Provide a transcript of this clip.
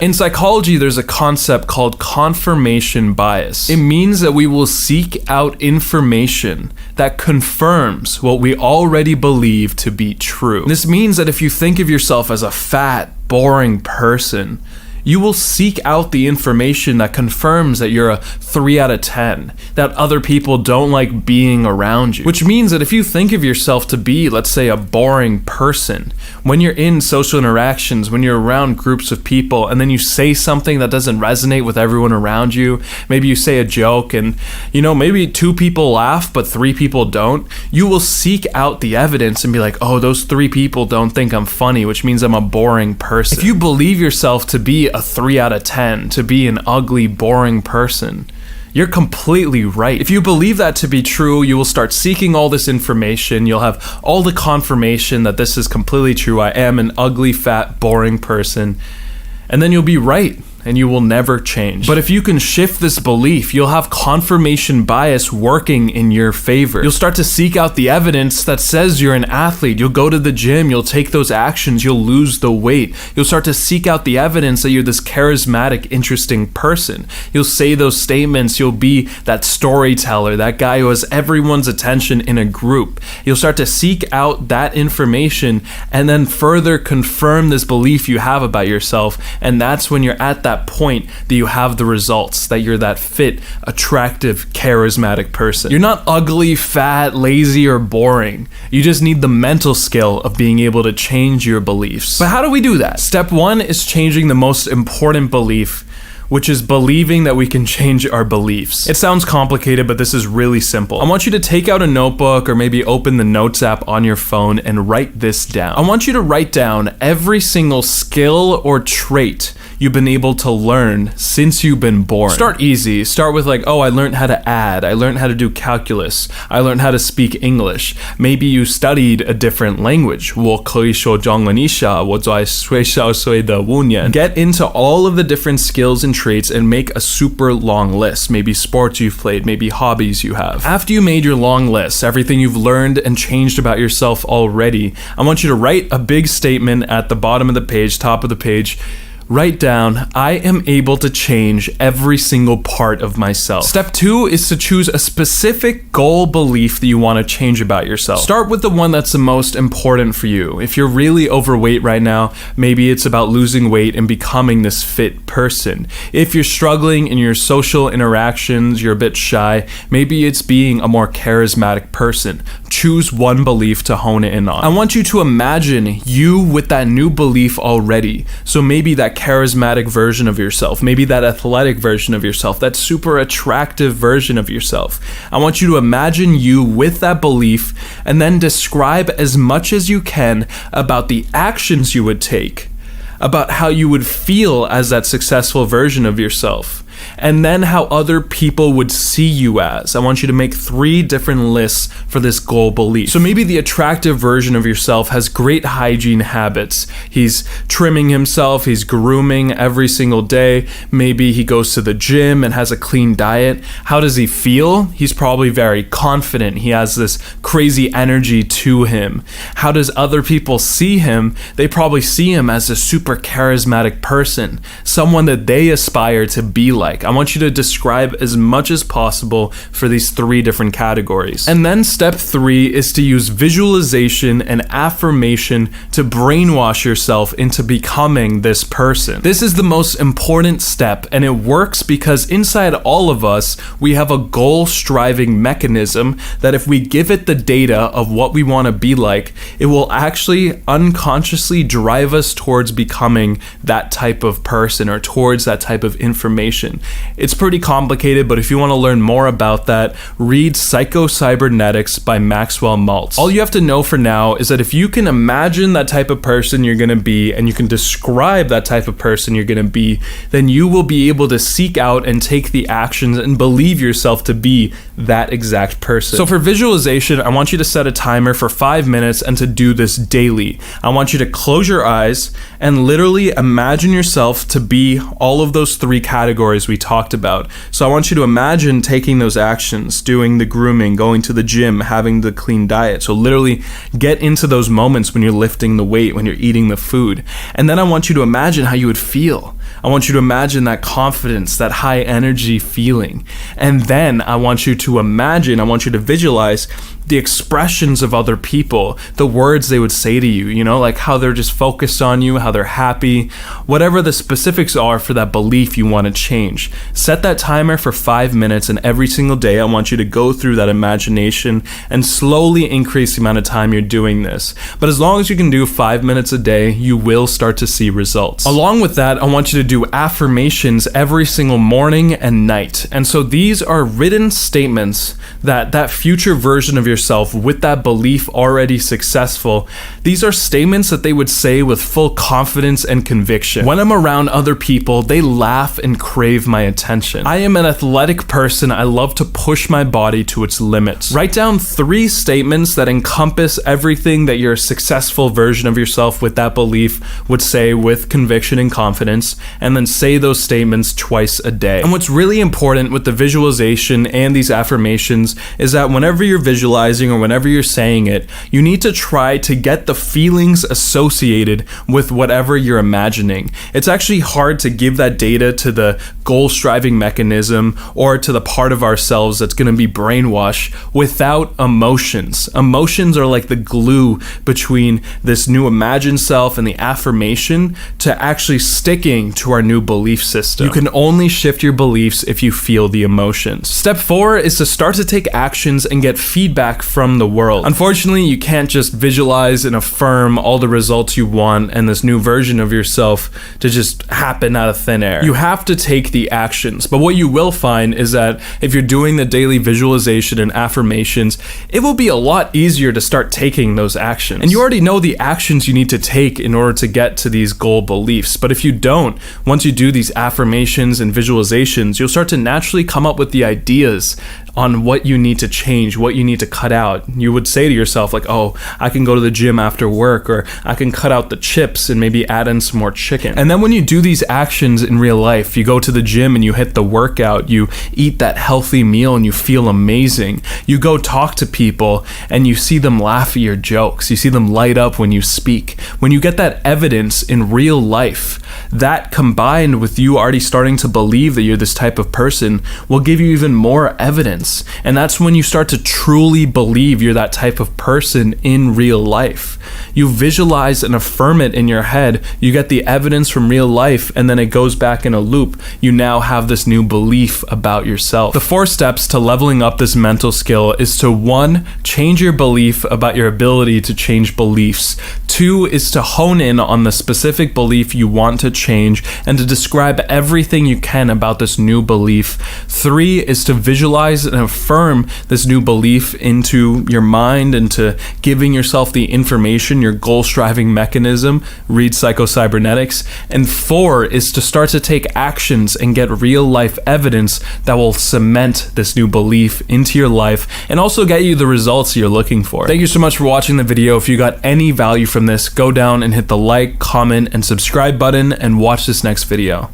In psychology, there's a concept called confirmation bias. It means that we will seek out information that confirms what we already believe to be true. This means that if you think of yourself as a fat, boring person, you will seek out the information that confirms that you're a 3 out of 10, that other people don't like being around you. Which means that if you think of yourself to be, let's say, a boring person, when you're in social interactions, when you're around groups of people, and then you say something that doesn't resonate with everyone around you, maybe you say a joke and, maybe 2 people laugh, but 3 people don't, you will seek out the evidence and be like, oh, those 3 people don't think I'm funny, which means I'm a boring person. If you believe yourself to be a 3 out of 10, to be an ugly, boring person, you're completely right. If you believe that to be true, you will start seeking all this information. You'll have all the confirmation that this is completely true. I am an ugly, fat, boring person. And then you'll be right. And you will never change. But if you can shift this belief, you'll have confirmation bias working in your favor. You'll start to seek out the evidence that says you're an athlete. You'll go to the gym, you'll take those actions, you'll lose the weight. You'll start to seek out the evidence that you're this charismatic, interesting person. You'll say those statements, you'll be that storyteller, that guy who has everyone's attention in a group. You'll start to seek out that information and then further confirm this belief you have about yourself. And that's when you're at that point that you have the results, that you're that fit, attractive, charismatic person. You're not ugly, fat, lazy, or boring. You just need the mental skill of being able to change your beliefs. But how do we do that? Step 1 is changing the most important belief, which is believing that we can change our beliefs. It sounds complicated, but this is really simple. I want you to take out a notebook or maybe open the Notes app on your phone and write this down. I want you to write down every single skill or trait you've been able to learn since you've been born. Start easy. Start with I learned how to add. I learned how to do calculus. I learned how to speak English. Maybe you studied a different language. 我可以说中文一下，我在学校学的5年. Get into all of the different skills and traits and make a super long list. Maybe sports you've played, maybe hobbies you have. After you made your long list, everything you've learned and changed about yourself already, I want you to write a big statement at the bottom of the page, top of the page. Write down, I am able to change every single part of myself. Step 2 is to choose a specific goal belief that you want to change about yourself. Start with the one that's the most important for you. If you're really overweight right now, maybe it's about losing weight and becoming this fit person. If you're struggling in your social interactions, you're a bit shy, maybe it's being a more charismatic person. Choose one belief to hone in on. I want you to imagine you with that new belief already. So maybe that charismatic version of yourself, maybe that athletic version of yourself, that super attractive version of yourself. I want you to imagine you with that belief and then describe as much as you can about the actions you would take, about how you would feel as that successful version of yourself, and then how other people would see you as. I want you to make 3 different lists for this goal belief. So maybe the attractive version of yourself has great hygiene habits. He's trimming himself, he's grooming every single day. Maybe he goes to the gym and has a clean diet. How does he feel? He's probably very confident. He has this crazy energy to him. How does other people see him? They probably see him as a super charismatic person, someone that they aspire to be like. I want you to describe as much as possible for these 3 different categories. And then step 3 is to use visualization and affirmation to brainwash yourself into becoming this person. This is the most important step, and it works because inside all of us, we have a goal-striving mechanism that if we give it the data of what we want to be like, it will actually unconsciously drive us towards becoming that type of person or towards that type of information. It's pretty complicated, but if you want to learn more about that, read Psycho-Cybernetics by Maxwell Maltz. All you have to know for now is that if you can imagine that type of person you're going to be, and you can describe that type of person you're going to be, then you will be able to seek out and take the actions and believe yourself to be that exact person. So for visualization, I want you to set a timer for 5 minutes and to do this daily. I want you to close your eyes and literally imagine yourself to be all of those 3 categories we talked about. So I want you to imagine taking those actions, doing the grooming, going to the gym, having the clean diet. So literally get into those moments when you're lifting the weight, when you're eating the food. And then I want you to imagine how you would feel. I want you to imagine that confidence, that high energy feeling. And then I want you to visualize the expressions of other people, the words they would say to you, you know, like how they're just focused on you, how they're happy, whatever the specifics are for that belief you want to change. Set that timer for 5 minutes, and every single day I want you to go through that imagination and slowly increase the amount of time you're doing this. But as long as you can do 5 minutes a day, you will start to see results. Along with that, I want you to do affirmations every single morning and night. And so these are written statements that future version of yourself with that belief already successful, these are statements that they would say with full confidence and conviction. When I'm around other people, they laugh and crave my attention. I am an athletic person. I love to push my body to its limits. Write down 3 statements that encompass everything that your successful version of yourself with that belief would say with conviction and confidence, and then say those statements twice a day. And what's really important with the visualization and these affirmations is that whenever you're visualizing or whenever you're saying it, you need to try to get the feelings associated with whatever you're imagining. It's actually hard to give that data to the goal-striving mechanism or to the part of ourselves that's going to be brainwashed without emotions. Emotions are like the glue between this new imagined self and the affirmation to actually sticking to our new belief system. You can only shift your beliefs if you feel the emotions. Step 4 is to start to take actions and get feedback from the world. Unfortunately, you can't just visualize and affirm all the results you want and this new version of yourself to just happen out of thin air. You have to take the actions. But what you will find is that if you're doing the daily visualization and affirmations, it will be a lot easier to start taking those actions. And you already know the actions you need to take in order to get to these goal beliefs. But if you don't, once you do these affirmations and visualizations, you'll start to naturally come up with the ideas on what you need to change, what you need to cut out. You would say to yourself like, oh, I can go to the gym after work, or I can cut out the chips and maybe add in some more chicken. And then when you do these actions in real life, you go to the gym and you hit the workout, you eat that healthy meal and you feel amazing. You go talk to people and you see them laugh at your jokes. You see them light up when you speak. When you get that evidence in real life, that combined with you already starting to believe that you're this type of person will give you even more evidence. And that's when you start to truly believe you're that type of person in real life. You visualize and affirm it in your head, you get the evidence from real life, and then it goes back in a loop. You now have this new belief about yourself. The 4 steps to leveling up this mental skill is to 1, change your belief about your ability to change beliefs. 2 is to hone in on the specific belief you want to change and to describe everything you can about this new belief. 3 is to visualize and affirm this new belief into your mind and to giving yourself the information, your goal-striving mechanism, read psychocybernetics. And 4 is to start to take actions and get real-life evidence that will cement this new belief into your life and also get you the results you're looking for. Thank you so much for watching the video. If you got any value from this, go down and hit the like, comment, and subscribe button and watch this next video.